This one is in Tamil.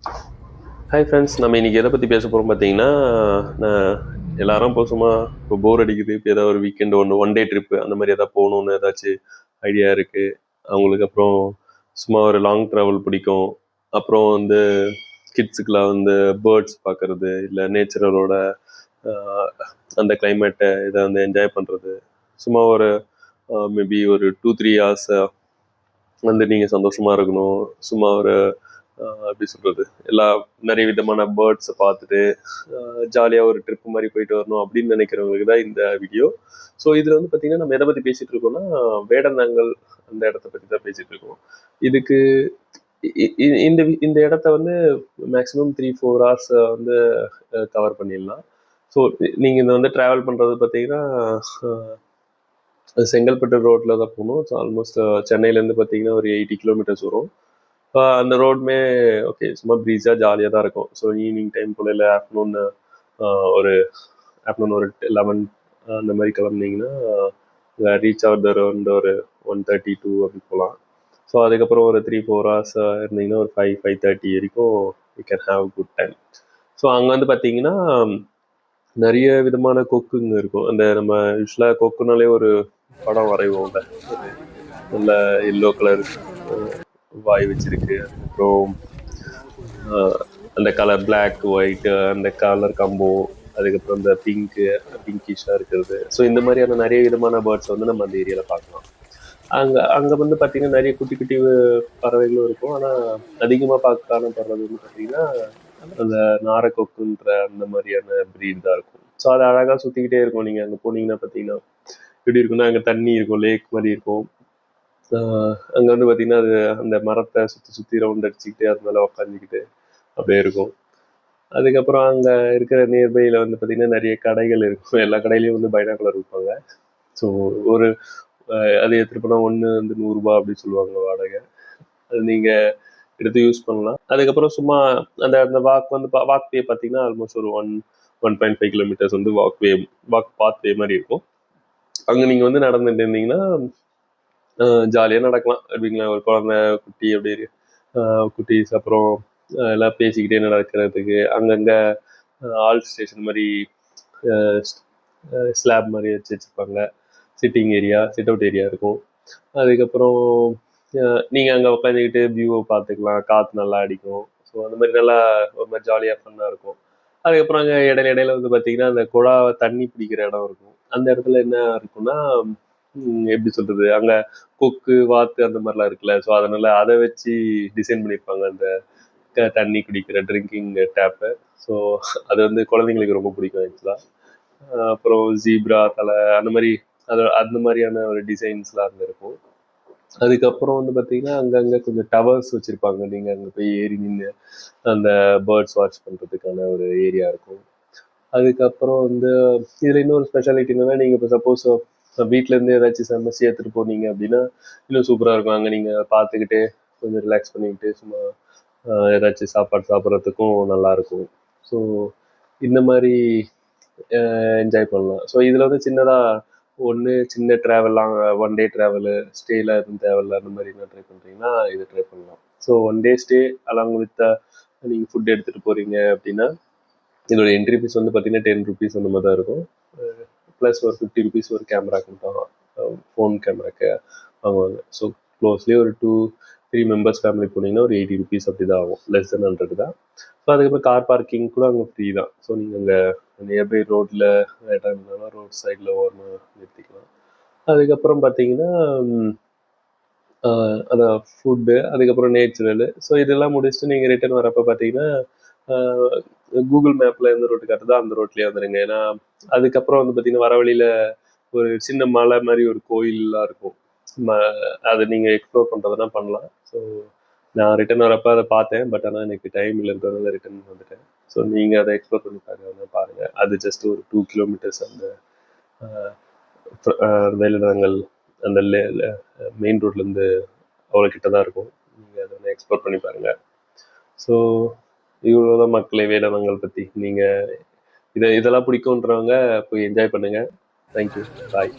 ஹாய் ஃப்ரெண்ட்ஸ், நம்ம இன்னைக்கு எதை பற்றி பேச போகிறோம் பார்த்தீங்கன்னா, நான் எல்லாரும் இப்போ சும்மா இப்போ போர் அடிக்குது, இப்போ ஏதாவது ஒரு வீக்கெண்ட் ஒன் டே ட்ரிப்பு அந்த மாதிரி எதாவது போகணுன்னு ஏதாச்சும் ஐடியா இருக்குது அவங்களுக்கு. அப்புறம் சும்மா ஒரு லாங் ட்ராவல் பிடிக்கும். அப்புறம் வந்து கிட்ஸுக்கெலாம் வந்து பேர்ட்ஸ் பார்க்குறது, இல்லை நேச்சுரலோட அந்த கிளைமேட்டை இதை வந்து என்ஜாய் பண்ணுறது. சும்மா ஒரு மேபி ஒரு 2-3 hours வந்து நீங்கள் சந்தோஷமாக இருக்கணும். சும்மா ஒரு எப்படி சொல்கிறது, எல்லா நிறைய விதமான பேர்ட்ஸை பார்த்துட்டு ஜாலியாக ஒரு ட்ரிப் மாதிரி போயிட்டு வரணும் அப்படின்னு நினைக்கிறவங்களுக்கு தான் இந்த வீடியோ. ஸோ இதில் வந்து பார்த்திங்கன்னா நம்ம எதை பற்றி பேசிகிட்டு இருக்கோம்னா, வேடந்தாங்கல் அந்த இடத்த பற்றி தான் பேசிகிட்டு இருக்கோம். இதுக்கு இந்த இந்த இடத்த வந்து மேக்ஸிமம் 3-4 hours வந்து கவர் பண்ணிடலாம். ஸோ நீங்கள் இந்த வந்து ட்ராவல் பண்ணுறது பார்த்தீங்கன்னா செங்கல்பட்டு ரோட்டில் தான் போகணும். ஸோ ஆல்மோஸ்ட் சென்னையிலேருந்து பார்த்தீங்கன்னா ஒரு 80 kilometers வரும். அந்த ரோடுமே ஓகே, சும்மா ப்ரீஸாக ஜாலியாக தான் இருக்கும். ஸோ ஈவினிங் டைம் போல் இல்லை ஒரு ஆஃப்டர்நூன் ஒரு 11 அந்த மாதிரி கிளம்புனீங்கன்னா ரீச் ஆகுது அரௌண்ட் ஒரு 1:32 அப்படி போகலாம். ஸோ அதுக்கப்புறம் ஒரு 3-4 hours இருந்தீங்கன்னா ஒரு 5-5:30 வரைக்கும் you can have good time. So அங்கே வந்து பார்த்தீங்கன்னா நிறைய விதமான கொக்குங்க இருக்கும். அந்த நம்ம யூஸ்வலாக கொக்குனாலே ஒரு படம் வரைவோம்ல, நல்ல எல்லோ கலர் வாய் வச்சிருக்கு, அதுக்கப்புறம் அந்த கலர் பிளாக் ஒயிட், அந்த கலர் கம்போ, அதுக்கப்புறம் இந்த பிங்கிஷாக இருக்கிறது. ஸோ இந்த மாதிரியான நிறைய விதமான பேர்ட்ஸ் வந்து நம்ம அந்த ஏரியாவில் பார்க்கலாம். அங்கே வந்து பார்த்திங்கன்னா நிறைய குட்டி குட்டி பறவைகளும் இருக்கும். ஆனால் அதிகமாக காணப்படுறது வந்து பார்த்திங்கன்னா அந்த நாரக்கொக்குன்ற அந்த மாதிரியான ப்ரீட் தான் இருக்கும். ஸோ அது அழகாக சுற்றிக்கிட்டே இருக்கும். நீங்கள் அங்கே போனீங்கன்னா பார்த்தீங்கன்னா எப்படி இருக்குன்னா, அங்கே தண்ணி இருக்கும், லேக் மாதிரி இருக்கும். அங்கே வந்து பார்த்திங்கன்னா அது அந்த மரத்தை சுற்றி ரவுண்ட் அடிச்சுக்கிட்டு அது மேலே உக்காந்துக்கிட்டு அப்படியே இருக்கும். அதுக்கப்புறம் அங்கே இருக்கிற நியர்பையில் வந்து பார்த்திங்கன்னா நிறைய கடைகள் இருக்கும். எல்லா கடையிலையும் வந்து பைனாகுலர் விற்பாங்க. ஸோ ஒரு அது எடுத்துகிட்டு போனால் ஒன்று வந்து 100 ரூபா அப்படின்னு சொல்லுவாங்க வாடகை. அது நீங்கள் எடுத்து யூஸ் பண்ணலாம். அதுக்கப்புறம் சும்மா அந்த அந்த வாக்வே பார்த்தீங்கன்னா ஆல்மோஸ்ட் ஒரு 1.5 kilometers வந்து வாக் பாத்வே மாதிரி இருக்கும். அங்கே நீங்கள் வந்து நடந்துட்டு இருந்தீங்கன்னா ஜாலியாக நடக்கலாம். அப்படிங்களா, ஒரு குழந்தை குட்டி அப்படி குட்டீஸ் அப்புறம் எல்லாம் பேசிக்கிட்டே நடக்கிறதுக்கு அங்கங்கே ஆல் ஸ்டேஷன் மாதிரி ஸ்லாப் மாதிரி வச்சுருப்பாங்க. Sitting area, sit out area இருக்கும். அதுக்கப்புறம் நீங்கள் அங்கே உட்காந்துக்கிட்டு வியூவை பார்த்துக்கலாம், காற்று நல்லா அடிக்கும். ஸோ அந்த மாதிரி நல்லா ஒரு மாதிரி ஜாலியாக ஃபன்னாக இருக்கும். அதுக்கப்புறம் அங்கே இடையில வந்து பார்த்தீங்கன்னா அந்த குழாவை தண்ணி பிடிக்கிற இடம் இருக்கும். அந்த இடத்துல என்ன இருக்குன்னா, எப்படி சொல்கிறது, அங்கே கொக்கு வாத்து அந்த மாதிரிலாம் இருக்குல்ல. ஸோ அதனால் அதை வச்சு டிசைன் பண்ணியிருப்பாங்க அந்த தண்ணி குடிக்கிற ட்ரிங்கிங் டேப்பு. ஸோ அது வந்து குழந்தைங்களுக்கு ரொம்ப பிடிக்கும் ஆக்சுவலாக. அப்புறம் ஜீப்ரா தலை அந்த மாதிரியான ஒரு டிசைன்ஸ்லாம் அங்கே இருக்கும். அதுக்கப்புறம் வந்து பார்த்தீங்கன்னா அங்கங்கே கொஞ்சம் டவர்ஸ் வச்சுருப்பாங்க. நீங்கள் அங்கே போய் ஏறி நின்று அந்த பேர்ட்ஸ் வாட்ச் பண்ணுறதுக்கான ஒரு ஏரியா இருக்கும். அதுக்கப்புறம் வந்து இதில் இன்னொரு ஸ்பெஷாலிட்டி என்னென்னா, நீங்கள் இப்போ சப்போஸ் வீட்டிலேருந்து ஏதாச்சும் சமைச்சு எடுத்துகிட்டு போனீங்க அப்படின்னா இன்னும் சூப்பராக இருக்கும். அங்கே நீங்கள் பார்த்துக்கிட்டே கொஞ்சம் ரிலாக்ஸ் பண்ணிக்கிட்டு சும்மா ஏதாச்சும் சாப்பாடு சாப்பிட்றதுக்கும் நல்லாயிருக்கும். ஸோ இந்த மாதிரி என்ஜாய் பண்ணலாம். ஸோ இதில் வந்து சின்னதாக சின்ன ட்ராவல்லாம், ஒன் டே ட்ராவலு, ஸ்டேலாம் எதுவும் தேவையில்ல, அந்த மாதிரி என்ன ட்ரை பண்ணுறீங்கன்னா இதை ட்ரை பண்ணலாம். So one day stay along with நீங்கள் ஃபுட் எடுத்துகிட்டு போகிறீங்க அப்படின்னா இதோட என்ட்ரி ஃபீஸ் வந்து பார்த்தீங்கன்னா 10 rupees அந்த மாதிரி தான் இருக்கும். ப்ளஸ் ஒரு 50 rupees ஒரு கேமராக்கு மட்டும், ஃபோன் கேமராக்கு வாங்குவாங்க. ஸோ க்ளோஸ்லேயே ஒரு 2-3 members ஃபேமிலி போனீங்கன்னா ஒரு 80 rupees அப்படி தான் ஆகும், less than 100 தான். ஸோ அதுக்கப்புறம் கார் பார்க்கிங் கூட அங்கே ஃப்ரீ தான். ஸோ நீங்கள் அங்கே நியர்பை ரோட்டில் இடம் இருந்தாலும் ரோட் சைடில் ஓரமாக நிறுத்திக்கலாம். அதுக்கப்புறம் பார்த்தீங்கன்னா அதான் ஃபுட்டு, அதுக்கப்புறம் நேச்சுரலு. ஸோ இதெல்லாம் முடிச்சுட்டு நீங்கள் ரிட்டர்ன் வரப்போ பார்த்தீங்கன்னா கூகுள் மேப்பில் எந்த ரோட்டு காட்டுதோ அந்த ரோட்லேயே வந்துடுங்க. ஏன்னா அதுக்கப்புறம் வந்து பார்த்தீங்கன்னா வர வழியில் ஒரு சின்ன மலை மாதிரி ஒரு கோயிலெலாம் இருக்கும். அதை நீங்கள் எக்ஸ்ப்ளோர் பண்ணுறதுனா பண்ணலாம். ஸோ நான் ரிட்டர்ன் வரப்போ அதை பார்த்தேன். பட் ஆனால் எனக்கு டைம் இல்லைன்றதுனால ரிட்டர்ன் வந்துட்டேன். ஸோ நீங்கள் அதை எக்ஸ்ப்ளோர் பண்ணி பாருங்கள். அது ஜஸ்ட் ஒரு 2 kilometers அந்த வேலந்தாங்கல் அந்த மெயின் ரோட்லேருந்து அவ்வளோ கிட்ட தான் இருக்கும். நீங்கள் அதை எக்ஸ்ப்ளோர் பண்ணி பாருங்கள். ஸோ இவ்வளோதான் மக்களே வேலந்தாங்கல் பற்றி. நீங்கள் இதெல்லாம் பிடிக்குன்றவங்க போய் என்ஜாய் பண்ணுங்கள். தேங்க்யூ, பாய்.